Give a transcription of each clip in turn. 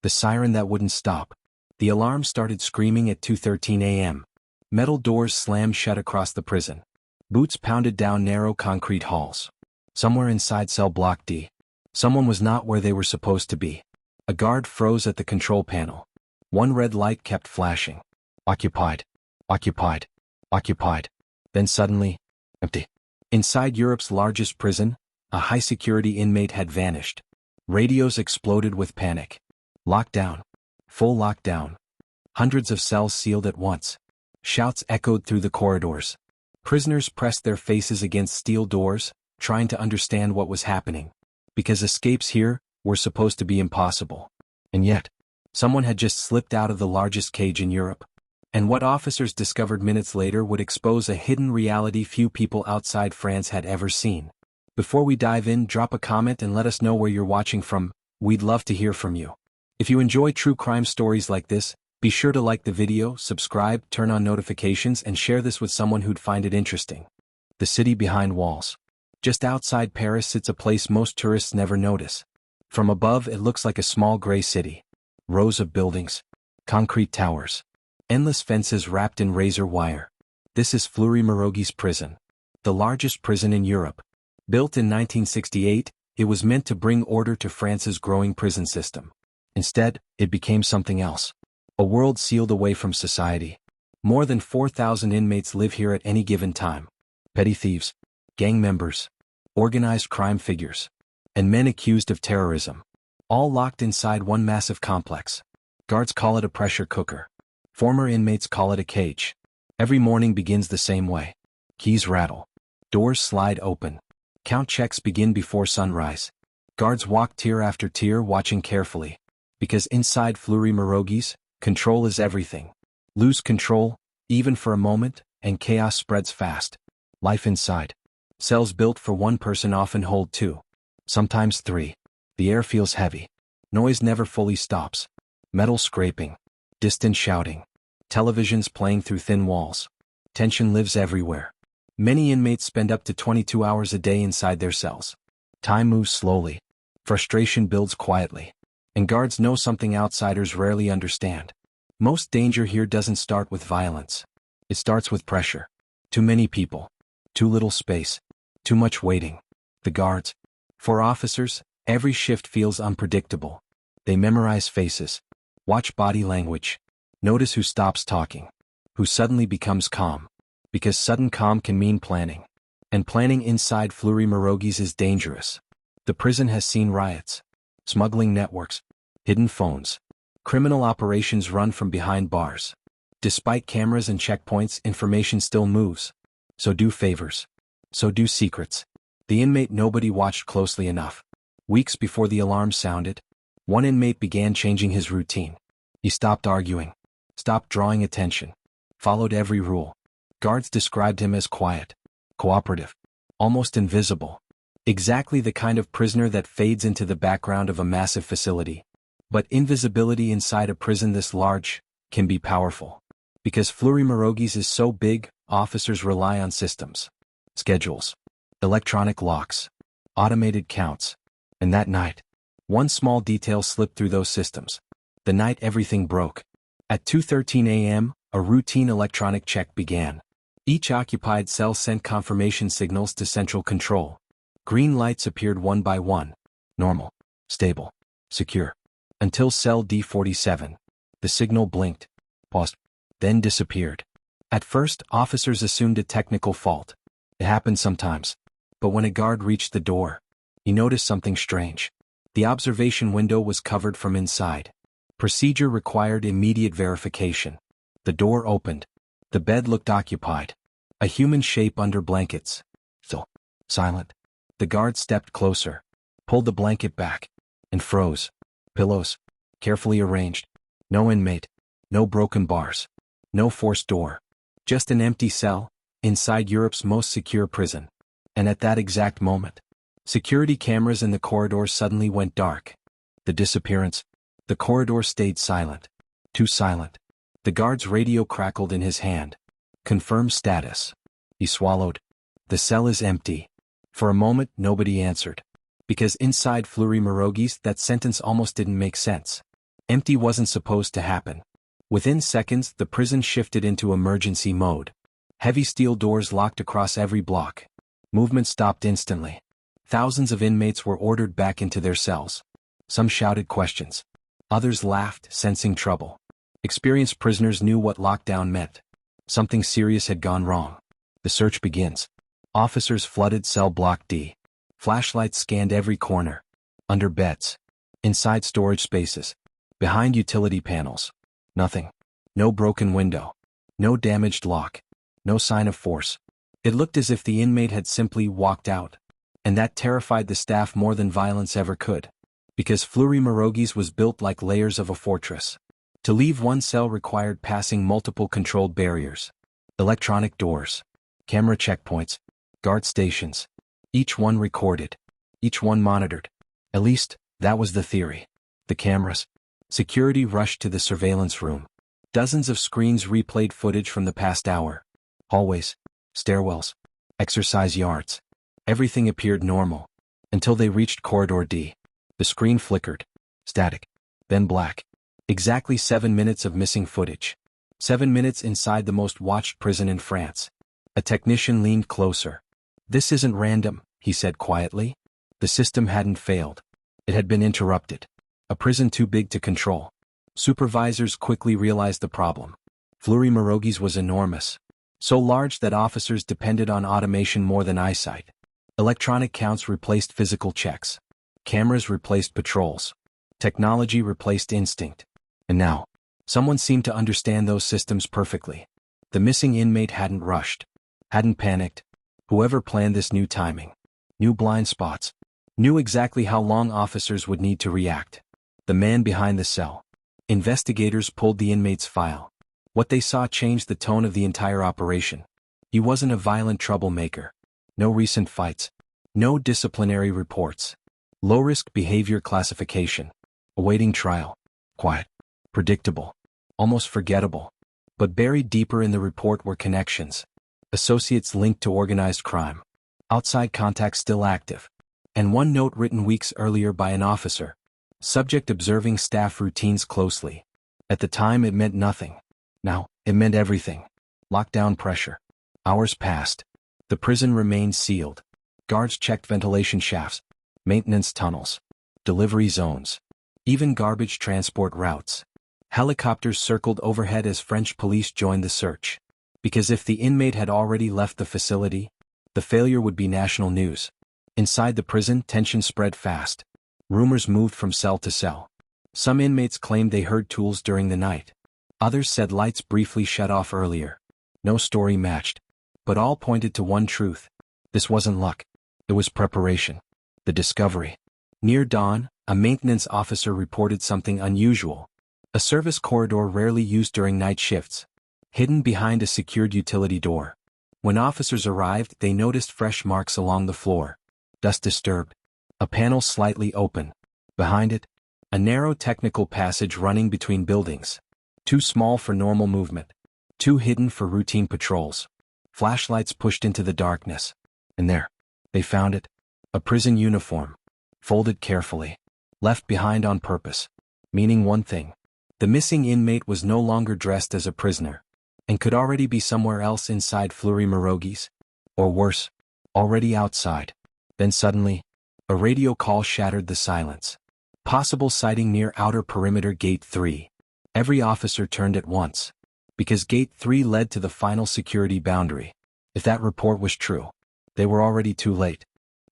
The siren that wouldn't stop. The alarm started screaming at 2:13 a.m. Metal doors slammed shut across the prison. Boots pounded down narrow concrete halls. Somewhere inside cell block D, someone was not where they were supposed to be. A guard froze at the control panel. One red light kept flashing. Occupied. Occupied. Occupied. Then suddenly, empty. Inside Europe's largest prison, a high-security inmate had vanished. Radios exploded with panic. Lockdown. Full lockdown. Hundreds of cells sealed at once. Shouts echoed through the corridors. Prisoners pressed their faces against steel doors, trying to understand what was happening. Because escapes here were supposed to be impossible. And yet, someone had just slipped out of the largest cage in Europe. And what officers discovered minutes later would expose a hidden reality few people outside France had ever seen. Before we dive in, drop a comment and let us know where you're watching from. We'd love to hear from you. If you enjoy true crime stories like this, be sure to like the video, subscribe, turn on notifications, and share this with someone who'd find it interesting. The city behind walls. Just outside Paris sits a place most tourists never notice. From above, it looks like a small gray city. Rows of buildings. Concrete towers. Endless fences wrapped in razor wire. This is Fleury Mérogis prison. The largest prison in Europe. Built in 1968, it was meant to bring order to France's growing prison system. Instead, it became something else. A world sealed away from society. More than 4,000 inmates live here at any given time. Petty thieves, gang members, organized crime figures, and men accused of terrorism. All locked inside one massive complex. Guards call it a pressure cooker. Former inmates call it a cage. Every morning begins the same way. Keys rattle. Doors slide open. Count checks begin before sunrise. Guards walk tier after tier, watching carefully. Because inside Fleury Mérogis, control is everything. Lose control, even for a moment, and chaos spreads fast. Life inside. Cells built for one person often hold two. Sometimes three. The air feels heavy. Noise never fully stops. Metal scraping. Distant shouting. Televisions playing through thin walls. Tension lives everywhere. Many inmates spend up to 22 hours a day inside their cells. Time moves slowly. Frustration builds quietly. And guards know something outsiders rarely understand. Most danger here doesn't start with violence. It starts with pressure. Too many people. Too little space. Too much waiting. The guards. For officers, every shift feels unpredictable. They memorize faces. Watch body language. Notice who stops talking. Who suddenly becomes calm. Because sudden calm can mean planning. And planning inside Fleury Mérogis is dangerous. The prison has seen riots. Smuggling networks. Hidden phones. Criminal operations run from behind bars. Despite cameras and checkpoints, information still moves. So do favors. So do secrets. The inmate nobody watched closely enough. Weeks before the alarm sounded, one inmate began changing his routine. He stopped arguing. Stopped drawing attention. Followed every rule. Guards described him as quiet. Cooperative. Almost invisible. Exactly the kind of prisoner that fades into the background of a massive facility. But invisibility inside a prison this large can be powerful. Because Fleury Mérogis is so big, officers rely on systems. Schedules. Electronic locks. Automated counts. And that night, one small detail slipped through those systems. The night everything broke. At 2:13 a.m., a routine electronic check began. Each occupied cell sent confirmation signals to central control. Green lights appeared one by one. Normal. Stable. Secure. Until cell D47. The signal blinked. Paused. Then disappeared. At first, officers assumed a technical fault. It happened sometimes. But when a guard reached the door, he noticed something strange. The observation window was covered from inside. Procedure required immediate verification. The door opened. The bed looked occupied. A human shape under blankets. Still. Silent. The guard stepped closer. Pulled the blanket back. And froze. Pillows. Carefully arranged. No inmate. No broken bars. No forced door. Just an empty cell, inside Europe's most secure prison. And at that exact moment, security cameras in the corridor suddenly went dark. The disappearance. The corridor stayed silent. Too silent. The guard's radio crackled in his hand. Confirm status. He swallowed. The cell is empty. For a moment, nobody answered. Because inside Fleury Mérogis, that sentence almost didn't make sense. Empty wasn't supposed to happen. Within seconds, the prison shifted into emergency mode. Heavy steel doors locked across every block. Movement stopped instantly. Thousands of inmates were ordered back into their cells. Some shouted questions. Others laughed, sensing trouble. Experienced prisoners knew what lockdown meant. Something serious had gone wrong. The search begins. Officers flooded cell block D. Flashlights scanned every corner. Under beds. Inside storage spaces. Behind utility panels. Nothing. No broken window. No damaged lock. No sign of force. It looked as if the inmate had simply walked out. And that terrified the staff more than violence ever could. Because Fleury Mérogis was built like layers of a fortress. To leave one cell required passing multiple controlled barriers. Electronic doors. Camera checkpoints. Guard stations. Each one recorded. Each one monitored. At least, that was the theory. The cameras. Security rushed to the surveillance room. Dozens of screens replayed footage from the past hour. Hallways. Stairwells. Exercise yards. Everything appeared normal. Until they reached Corridor D. The screen flickered. Static. Then black. Exactly 7 minutes of missing footage. 7 minutes inside the most watched prison in France. A technician leaned closer. "This isn't random," he said quietly. The system hadn't failed. It had been interrupted. A prison too big to control. Supervisors quickly realized the problem. Fleury Mérogis was enormous. So large that officers depended on automation more than eyesight. Electronic counts replaced physical checks. Cameras replaced patrols. Technology replaced instinct. And now, someone seemed to understand those systems perfectly. The missing inmate hadn't rushed. Hadn't panicked. Whoever planned this knew timing. Knew blind spots. Knew exactly how long officers would need to react. The man behind the cell. Investigators pulled the inmate's file. What they saw changed the tone of the entire operation. He wasn't a violent troublemaker. No recent fights. No disciplinary reports. Low-risk behavior classification. Awaiting trial. Quiet. Predictable. Almost forgettable. But buried deeper in the report were connections. Associates linked to organized crime. Outside contacts still active. And one note written weeks earlier by an officer. Subject observing staff routines closely. At the time it meant nothing. Now, it meant everything. Lockdown pressure. Hours passed. The prison remained sealed. Guards checked ventilation shafts. Maintenance tunnels. Delivery zones. Even garbage transport routes. Helicopters circled overhead as French police joined the search. Because if the inmate had already left the facility, the failure would be national news. Inside the prison, tension spread fast. Rumors moved from cell to cell. Some inmates claimed they heard tools during the night. Others said lights briefly shut off earlier. No story matched. But all pointed to one truth. This wasn't luck. It was preparation. The discovery. Near dawn, a maintenance officer reported something unusual. A service corridor rarely used during night shifts. Hidden behind a secured utility door. When officers arrived, they noticed fresh marks along the floor. Dust disturbed. A panel slightly open. Behind it, a narrow technical passage running between buildings. Too small for normal movement. Too hidden for routine patrols. Flashlights pushed into the darkness. And there, they found it. A prison uniform. Folded carefully. Left behind on purpose. Meaning one thing. The missing inmate was no longer dressed as a prisoner. And could already be somewhere else inside Fleury Mérogis. Or worse, already outside. Then suddenly, a radio call shattered the silence. Possible sighting near outer perimeter Gate 3. Every officer turned at once. Because Gate 3 led to the final security boundary. If that report was true, they were already too late.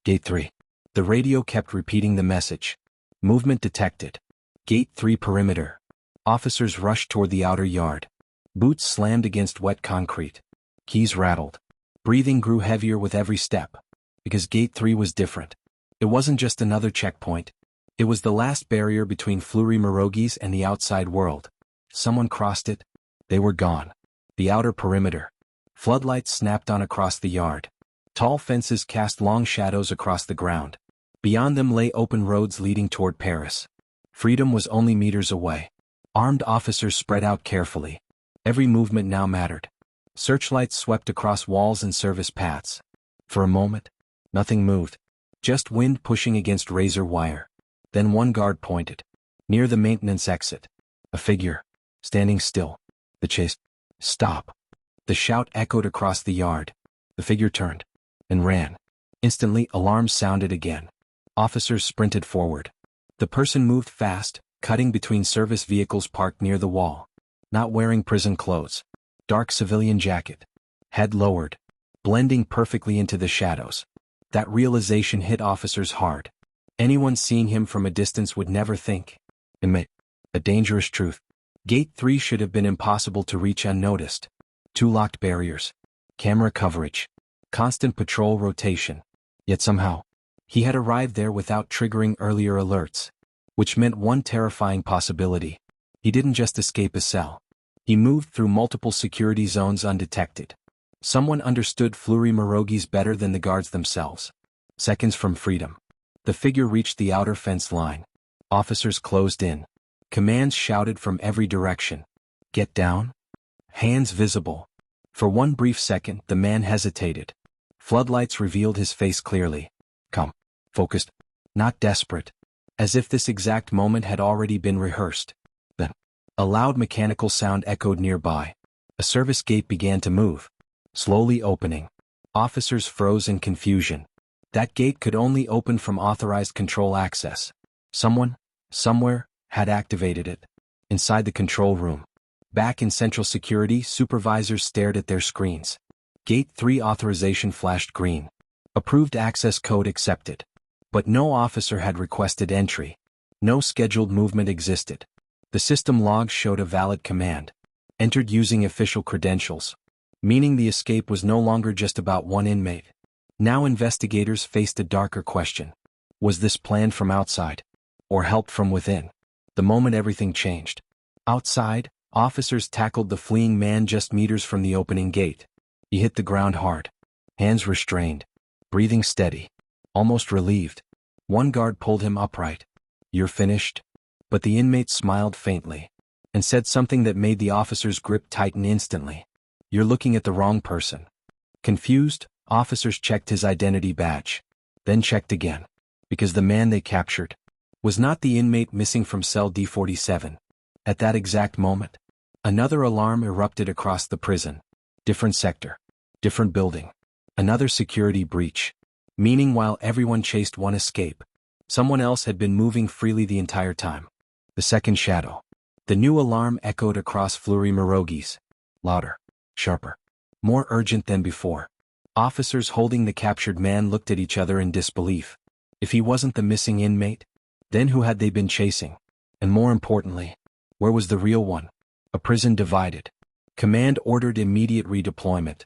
Gate 3. The radio kept repeating the message. Movement detected. Gate 3 perimeter. Officers rushed toward the outer yard. Boots slammed against wet concrete. Keys rattled. Breathing grew heavier with every step. Because Gate 3 was different. It wasn't just another checkpoint. It was the last barrier between Fleury Mérogis and the outside world. Someone crossed it. They were gone. The outer perimeter. Floodlights snapped on across the yard. Tall fences cast long shadows across the ground. Beyond them lay open roads leading toward Paris. Freedom was only meters away. Armed officers spread out carefully. Every movement now mattered. Searchlights swept across walls and service paths. For a moment, nothing moved. Just wind pushing against razor wire. Then one guard pointed. Near the maintenance exit, a figure, standing still. The chase. Stop. The shout echoed across the yard. The figure turned and ran. Instantly, alarms sounded again. Officers sprinted forward. The person moved fast, cutting between service vehicles parked near the wall. Not wearing prison clothes. Dark civilian jacket. Head lowered. Blending perfectly into the shadows. That realization hit officers hard. Anyone seeing him from a distance would never think. Inmate. A dangerous truth. Gate 3 should have been impossible to reach unnoticed. 2 locked barriers. Camera coverage. Constant patrol rotation. Yet somehow, he had arrived there without triggering earlier alerts. Which meant one terrifying possibility. He didn't just escape a cell. He moved through multiple security zones undetected. Someone understood Fleury Mérogis better than the guards themselves. Seconds from freedom. The figure reached the outer fence line. Officers closed in. Commands shouted from every direction. Get down? Hands visible. For one brief second, the man hesitated. Floodlights revealed his face clearly. Calm. Focused. Not desperate. As if this exact moment had already been rehearsed. Then, a loud mechanical sound echoed nearby. A service gate began to move. Slowly opening. Officers froze in confusion. That gate could only open from authorized control access. Someone, somewhere, had activated it. Inside the control room. Back in Central Security, supervisors stared at their screens. Gate 3 authorization flashed green. Approved access code accepted. But no officer had requested entry. No scheduled movement existed. The system logs showed a valid command. Entered using official credentials. Meaning the escape was no longer just about one inmate. Now investigators faced a darker question. Was this planned from outside? Or help from within? The moment everything changed. Outside, officers tackled the fleeing man just meters from the opening gate. He hit the ground hard. Hands restrained. Breathing steady. Almost relieved. One guard pulled him upright. You're finished? But the inmate smiled faintly. And said something that made the officer's grip tighten instantly. You're looking at the wrong person. Confused, officers checked his identity badge. Then checked again. Because the man they captured was not the inmate missing from cell D47. At that exact moment, another alarm erupted across the prison. Different sector. Different building. Another security breach. Meaning while everyone chased one escape, someone else had been moving freely the entire time. The second shadow. The new alarm echoed across Fleury Mérogis. Louder. Sharper. More urgent than before. Officers holding the captured man looked at each other in disbelief. If he wasn't the missing inmate, then who had they been chasing? And more importantly, where was the real one? A prison divided. Command ordered immediate redeployment.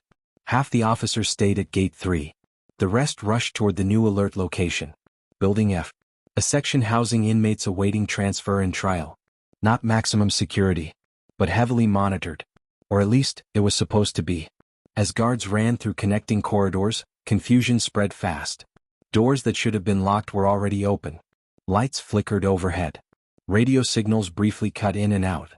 Half the officers stayed at Gate 3. The rest rushed toward the new alert location. Building F. A section housing inmates awaiting transfer and trial. Not maximum security, but heavily monitored. Or at least, it was supposed to be. As guards ran through connecting corridors, confusion spread fast. Doors that should have been locked were already open. Lights flickered overhead. Radio signals briefly cut in and out.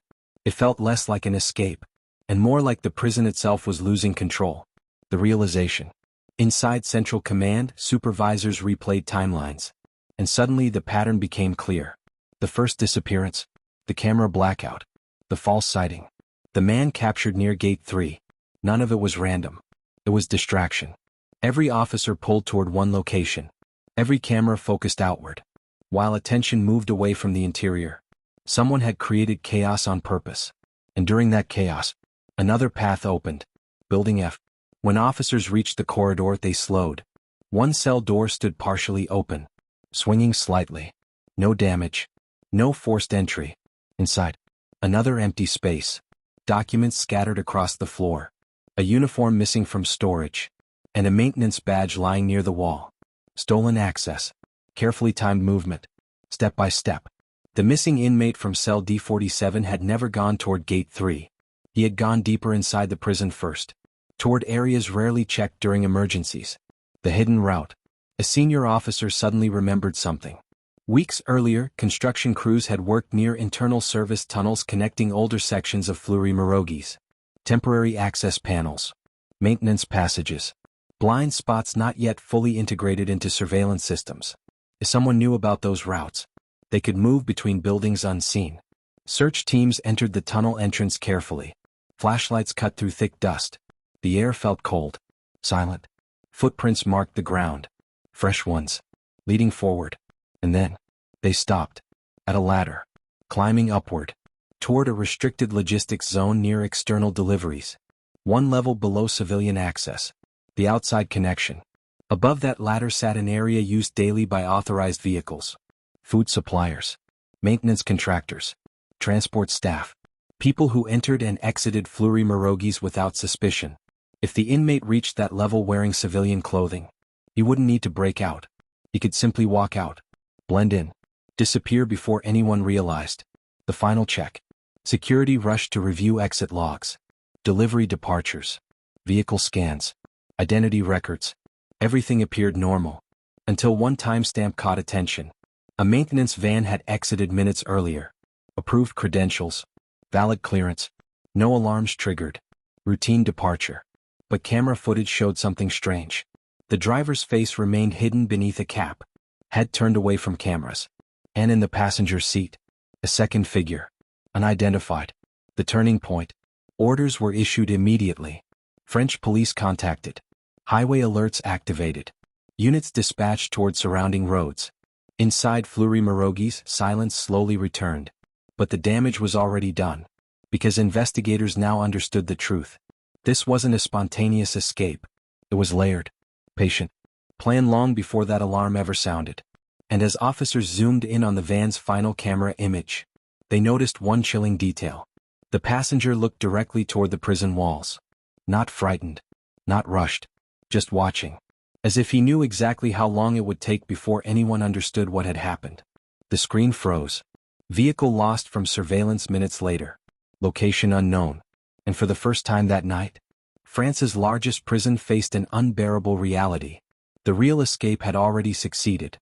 It felt less like an escape, and more like the prison itself was losing control. The realization. Inside Central Command, supervisors replayed timelines. And suddenly the pattern became clear. The first disappearance. The camera blackout. The false sighting. The man captured near Gate 3. None of it was random. It was distraction. Every officer pulled toward one location. Every camera focused outward. While attention moved away from the interior. Someone had created chaos on purpose. And during that chaos, another path opened. Building F. When officers reached the corridor, they slowed. One cell door stood partially open. Swinging slightly. No damage. No forced entry. Inside, another empty space. Documents scattered across the floor. A uniform missing from storage. And a maintenance badge lying near the wall. Stolen access. Carefully timed movement. Step by step. The missing inmate from cell D47 had never gone toward Gate 3. He had gone deeper inside the prison first. Toward areas rarely checked during emergencies. The hidden route. A senior officer suddenly remembered something. Weeks earlier, construction crews had worked near internal service tunnels connecting older sections of Fleury Mérogis. Temporary access panels. Maintenance passages. Blind spots not yet fully integrated into surveillance systems. If someone knew about those routes, They could move between buildings unseen. Search teams entered the tunnel entrance carefully. Flashlights cut through thick dust. The air felt cold, silent. Footprints marked the ground. Fresh ones, leading forward. And then, they stopped. At a ladder. Climbing upward. Toward a restricted logistics zone near external deliveries. One level below civilian access. The outside connection. Above that ladder sat an area used daily by authorized vehicles. Food suppliers. Maintenance contractors. Transport staff. People who entered and exited Fleury Mérogis without suspicion. If the inmate reached that level wearing civilian clothing, he wouldn't need to break out. He could simply walk out. Blend in. Disappear before anyone realized. The final check. Security rushed to review exit logs. Delivery departures. Vehicle scans. Identity records. Everything appeared normal. Until one timestamp caught attention. A maintenance van had exited minutes earlier. Approved credentials. Valid clearance. No alarms triggered. Routine departure. But camera footage showed something strange. The driver's face remained hidden beneath a cap. Head turned away from cameras. And in the passenger seat, a second figure. Unidentified. The turning point. Orders were issued immediately. French police contacted. Highway alerts activated. Units dispatched toward surrounding roads. Inside Fleury Mérogis, silence slowly returned. But the damage was already done. Because investigators now understood the truth. This wasn't a spontaneous escape. It was layered. Patient. Planned long before that alarm ever sounded. And as officers zoomed in on the van's final camera image, they noticed one chilling detail. The passenger looked directly toward the prison walls. Not frightened. Not rushed. Just watching. As if he knew exactly how long it would take before anyone understood what had happened. The screen froze. Vehicle lost from surveillance minutes later. Location unknown. And for the first time that night, France's largest prison faced an unbearable reality. The real escape had already succeeded.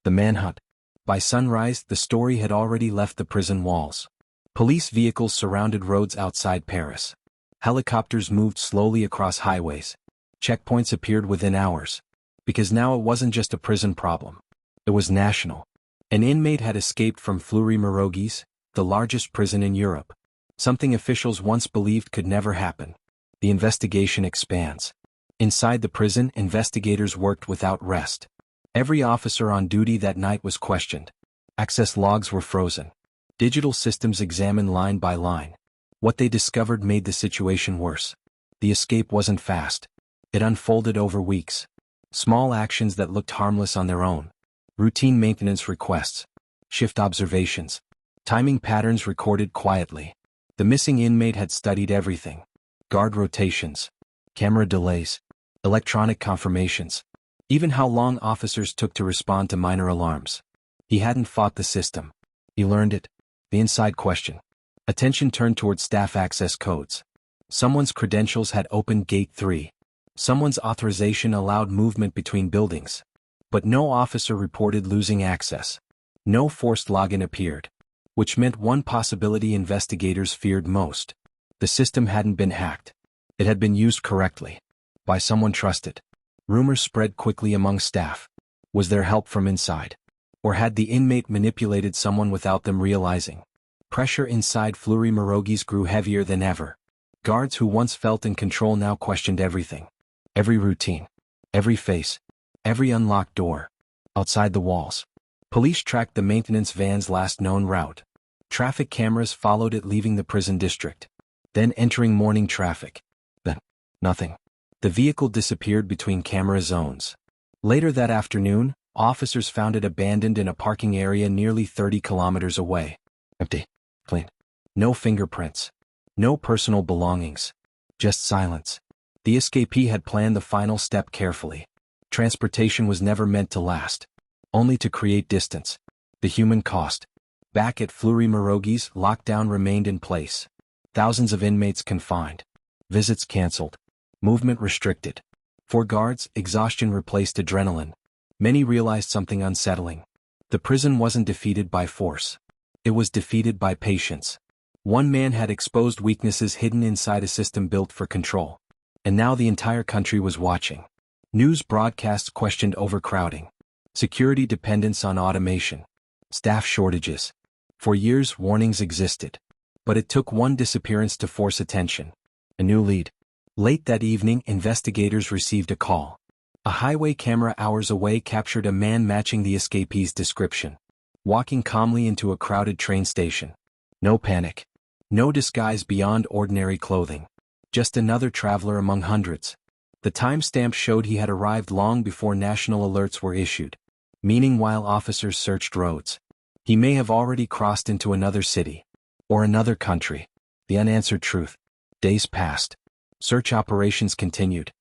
The manhunt. By sunrise, the story had already left the prison walls. Police vehicles surrounded roads outside Paris. Helicopters moved slowly across highways. Checkpoints appeared within hours. Because now it wasn't just a prison problem. It was national. An inmate had escaped from Fleury Mérogis, the largest prison in Europe. Something officials once believed could never happen. The investigation expands. Inside the prison, investigators worked without rest. Every officer on duty that night was questioned. Access logs were frozen. Digital systems examined line by line. What they discovered made the situation worse. The escape wasn't fast. It unfolded over weeks. Small actions that looked harmless on their own. Routine maintenance requests. Shift observations. Timing patterns recorded quietly. The missing inmate had studied everything. Guard rotations. Camera delays. Electronic confirmations. Even how long officers took to respond to minor alarms. He hadn't fought the system. He learned it. The inside question. Attention turned toward staff access codes. Someone's credentials had opened Gate 3. Someone's authorization allowed movement between buildings. But no officer reported losing access. No forced login appeared. Which meant one possibility investigators feared most. The system hadn't been hacked. It had been used correctly. By someone trusted. Rumors spread quickly among staff. Was there help from inside? Or had the inmate manipulated someone without them realizing? Pressure inside Fleury Mérogis grew heavier than ever. Guards who once felt in control now questioned everything. Every routine. Every face. Every unlocked door. Outside the walls. Police tracked the maintenance van's last known route. Traffic cameras followed it leaving the prison district. Then entering morning traffic. Then, nothing. The vehicle disappeared between camera zones. Later that afternoon, officers found it abandoned in a parking area nearly 30 kilometers away. Empty. Clean. No fingerprints. No personal belongings. Just silence. The escapee had planned the final step carefully. Transportation was never meant to last. Only to create distance. The human cost. Back at Fleury Mérogis, lockdown remained in place. Thousands of inmates confined. Visits cancelled. Movement restricted. For guards, exhaustion replaced adrenaline. Many realized something unsettling. The prison wasn't defeated by force. It was defeated by patience. One man had exposed weaknesses hidden inside a system built for control. And now the entire country was watching. News broadcasts questioned overcrowding. Security dependence on automation. Staff shortages. For years, warnings existed. But it took one disappearance to force attention. A new lead. Late that evening, investigators received a call. A highway camera hours away captured a man matching the escapee's description, walking calmly into a crowded train station. No panic. No disguise beyond ordinary clothing. Just another traveler among hundreds. The timestamp showed he had arrived long before national alerts were issued, meaning while officers searched roads. He may have already crossed into another city. Or another country. The unanswered truth. Days passed. Search operations continued.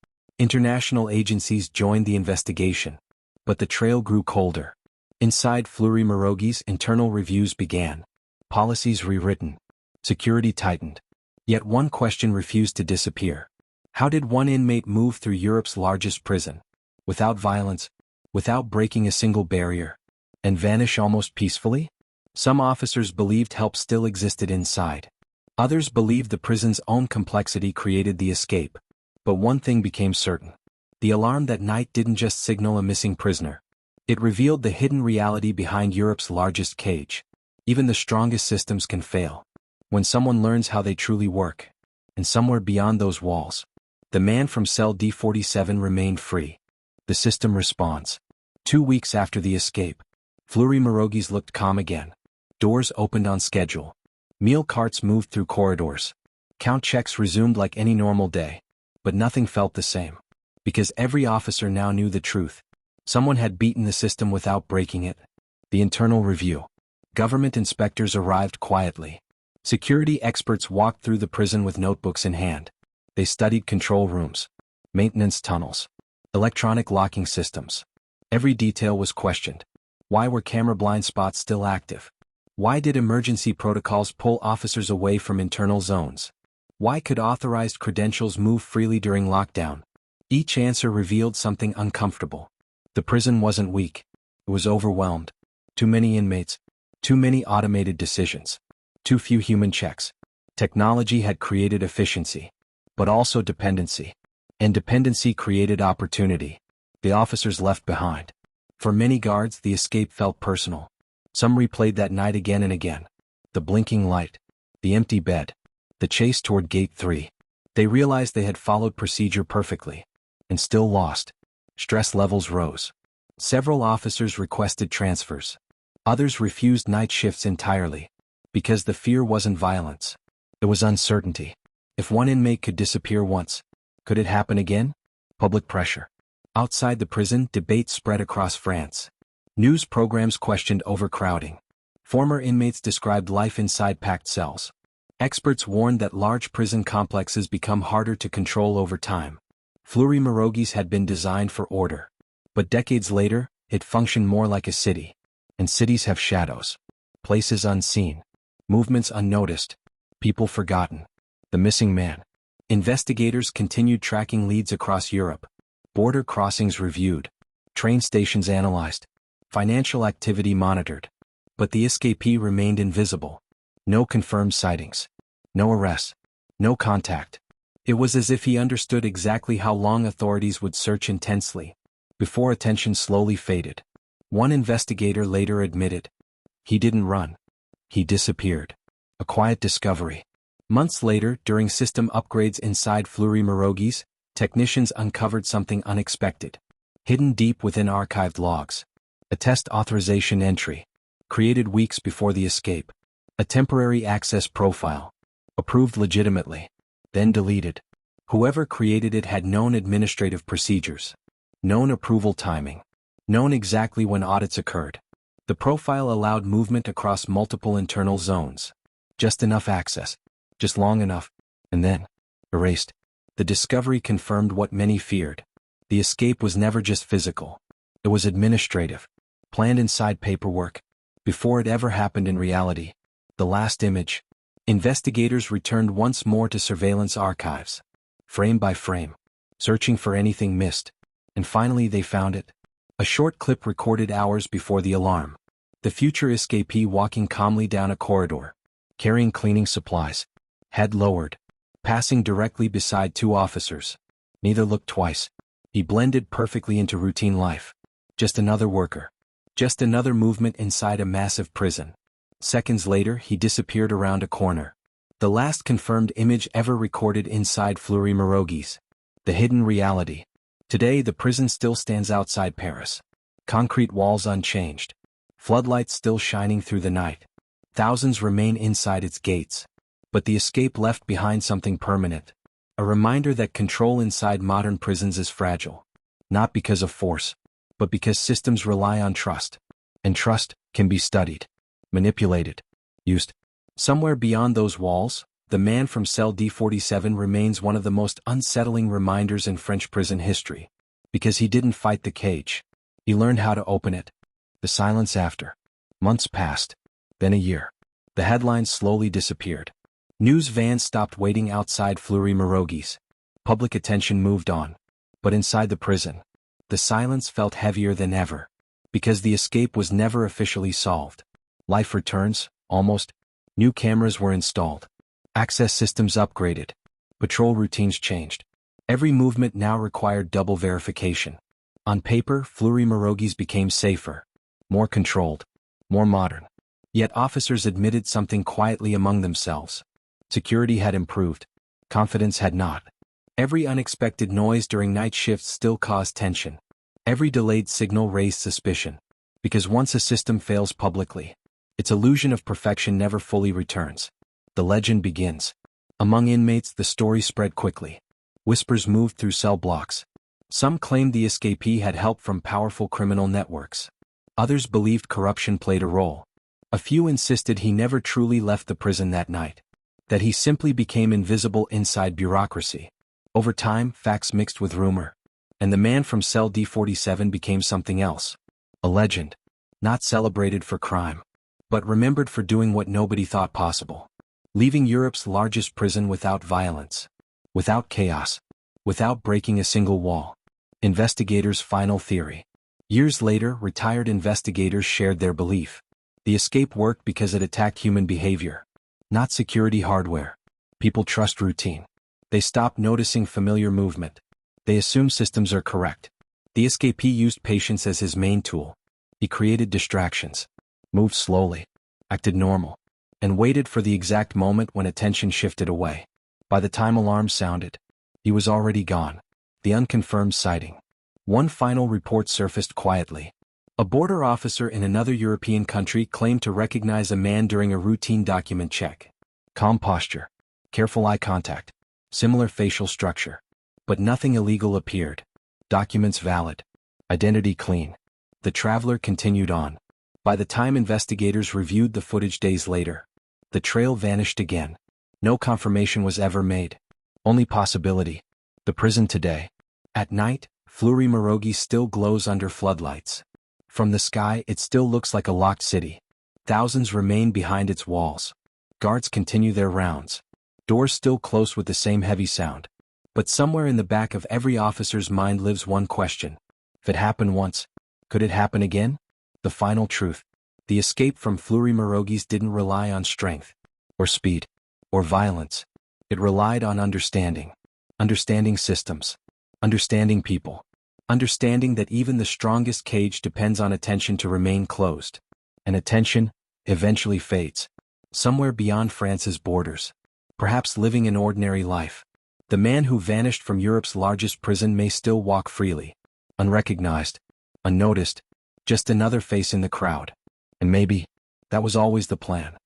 International agencies joined the investigation. But the trail grew colder. Inside Fleury Mérogis, internal reviews began. Policies rewritten. Security tightened. Yet one question refused to disappear. How did one inmate move through Europe's largest prison? Without violence, without breaking a single barrier, and vanish almost peacefully? Some officers believed help still existed inside. Others believed the prison's own complexity created the escape. But one thing became certain. The alarm that night didn't just signal a missing prisoner. It revealed the hidden reality behind Europe's largest cage. Even the strongest systems can fail. When someone learns how they truly work. And somewhere beyond those walls, the man from cell D47 remained free. The system responds. 2 weeks after the escape, Fleury Mérogis looked calm again. Doors opened on schedule. Meal carts moved through corridors. Count checks resumed like any normal day. But nothing felt the same. Because every officer now knew the truth. Someone had beaten the system without breaking it. The internal review. Government inspectors arrived quietly. Security experts walked through the prison with notebooks in hand. They studied control rooms, maintenance tunnels, electronic locking systems. Every detail was questioned. Why were camera blind spots still active? Why did emergency protocols pull officers away from internal zones? Why could authorized credentials move freely during lockdown? Each answer revealed something uncomfortable. The prison wasn't weak. It was overwhelmed. Too many inmates. Too many automated decisions. Too few human checks. Technology had created efficiency. But also dependency. And dependency created opportunity. The officers left behind. For many guards, the escape felt personal. Some replayed that night again and again. The blinking light. The empty bed. The chase toward Gate 3. They realized they had followed procedure perfectly. And still lost. Stress levels rose. Several officers requested transfers. Others refused night shifts entirely. Because the fear wasn't violence. It was uncertainty. If one inmate could disappear once, could it happen again? Public pressure. Outside the prison, debate spread across France. News programs questioned overcrowding. Former inmates described life inside packed cells. Experts warned that large prison complexes become harder to control over time. Fleury Mérogis had been designed for order. But decades later, it functioned more like a city. And cities have shadows. Places unseen. Movements unnoticed. People forgotten. The missing man. Investigators continued tracking leads across Europe. Border crossings reviewed. Train stations analyzed. Financial activity monitored. But the escapee remained invisible. No confirmed sightings. No arrests. No contact. It was as if he understood exactly how long authorities would search intensely, before attention slowly faded. One investigator later admitted, he didn't run. He disappeared. A quiet discovery. Months later, during system upgrades inside Fleury Mérogis, technicians uncovered something unexpected. Hidden deep within archived logs. A test authorization entry. Created weeks before the escape. A temporary access profile. Approved legitimately. Then deleted. Whoever created it had known administrative procedures. Known approval timing. Known exactly when audits occurred. The profile allowed movement across multiple internal zones. Just enough access. Just long enough. And then, erased. The discovery confirmed what many feared. The escape was never just physical. It was administrative. Planned inside paperwork. Before it ever happened in reality. The last image. Investigators returned once more to surveillance archives. Frame by frame. Searching for anything missed. And finally they found it. A short clip recorded hours before the alarm. The future escapee walking calmly down a corridor. Carrying cleaning supplies. Head lowered. Passing directly beside two officers. Neither looked twice. He blended perfectly into routine life. Just another worker. Just another movement inside a massive prison. Seconds later, he disappeared around a corner. The last confirmed image ever recorded inside Fleury Mérogis. The hidden reality. Today, the prison still stands outside Paris. Concrete walls unchanged. Floodlights still shining through the night. Thousands remain inside its gates. But the escape left behind something permanent. A reminder that control inside modern prisons is fragile. Not because of force, but because systems rely on trust. And trust can be studied, manipulated, used. Somewhere beyond those walls, the man from cell D47 remains one of the most unsettling reminders in French prison history. Because he didn't fight the cage. He learned how to open it. The silence after. Months passed. Then a year. The headlines slowly disappeared. News vans stopped waiting outside Fleury Mérogis. Public attention moved on. But inside the prison, the silence felt heavier than ever. Because the escape was never officially solved. Life returns, almost. New cameras were installed. Access systems upgraded. Patrol routines changed. Every movement now required double verification. On paper, Fleury Mérogis became safer. More controlled. More modern. Yet officers admitted something quietly among themselves. Security had improved. Confidence had not. Every unexpected noise during night shifts still caused tension. Every delayed signal raised suspicion. Because once a system fails publicly, its illusion of perfection never fully returns. The legend begins. Among inmates, the story spread quickly. Whispers moved through cell blocks. Some claimed the escapee had help from powerful criminal networks. Others believed corruption played a role. A few insisted he never truly left the prison that night. That he simply became invisible inside bureaucracy. Over time, facts mixed with rumor. And the man from cell D47 became something else. A legend. Not celebrated for crime, but remembered for doing what nobody thought possible. Leaving Europe's largest prison without violence. Without chaos. Without breaking a single wall. Investigators' final theory. Years later, retired investigators shared their belief. The escape worked because it attacked human behavior. Not security hardware. People trust routine. They stop noticing familiar movement. They assume systems are correct. The escapee used patience as his main tool. He created distractions. Moved slowly. Acted normal. And waited for the exact moment when attention shifted away. By the time alarms sounded, he was already gone. The unconfirmed sighting. One final report surfaced quietly. A border officer in another European country claimed to recognize a man during a routine document check. Calm posture. Careful eye contact. Similar facial structure. But nothing illegal appeared. Documents valid. Identity clean. The traveler continued on. By the time investigators reviewed the footage days later, the trail vanished again. No confirmation was ever made. Only possibility. The prison today. At night, Fleury Mérogis still glows under floodlights. From the sky, it still looks like a locked city. Thousands remain behind its walls. Guards continue their rounds. Doors still close with the same heavy sound. But somewhere in the back of every officer's mind lives one question. If it happened once, could it happen again? The final truth. The escape from Fleury Mérogis didn't rely on strength, or speed, or violence. It relied on understanding. Understanding systems. Understanding people. Understanding that even the strongest cage depends on attention to remain closed. And attention eventually fades. Somewhere beyond France's borders. Perhaps living an ordinary life. The man who vanished from Europe's largest prison may still walk freely. Unrecognized. Unnoticed. Just another face in the crowd. And maybe, that was always the plan.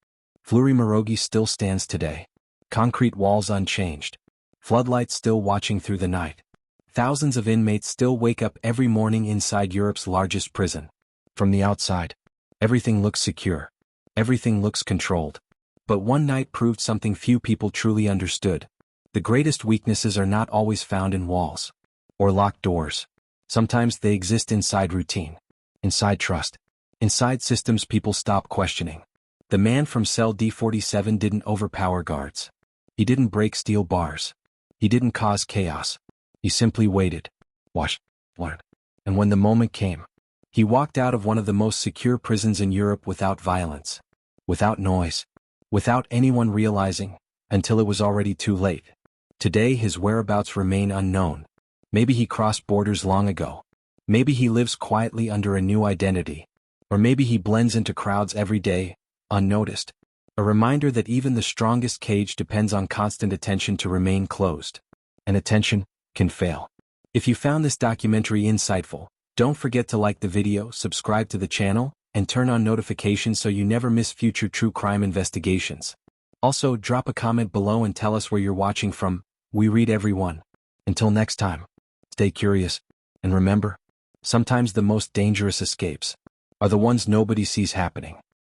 Fleury Mérogis still stands today. Concrete walls unchanged. Floodlights still watching through the night. Thousands of inmates still wake up every morning inside Europe's largest prison. From the outside, everything looks secure. Everything looks controlled. But one night proved something few people truly understood. The greatest weaknesses are not always found in walls. Or locked doors. Sometimes they exist inside routine. Inside trust. Inside systems people stop questioning. The man from cell D47 didn't overpower guards. He didn't break steel bars. He didn't cause chaos. He simply waited. Watched. Learned. And when the moment came, he walked out of one of the most secure prisons in Europe without violence. Without noise. Without anyone realizing, until it was already too late. Today his whereabouts remain unknown. Maybe he crossed borders long ago. Maybe he lives quietly under a new identity. Or maybe he blends into crowds every day, unnoticed. A reminder that even the strongest cage depends on constant attention to remain closed. And attention can fail. If you found this documentary insightful, don't forget to like the video, subscribe to the channel, and turn on notifications so you never miss future true crime investigations. Also, drop a comment below and tell us where you're watching from. We read every one. Until next time, stay curious, and remember, sometimes the most dangerous escapes are the ones nobody sees happening.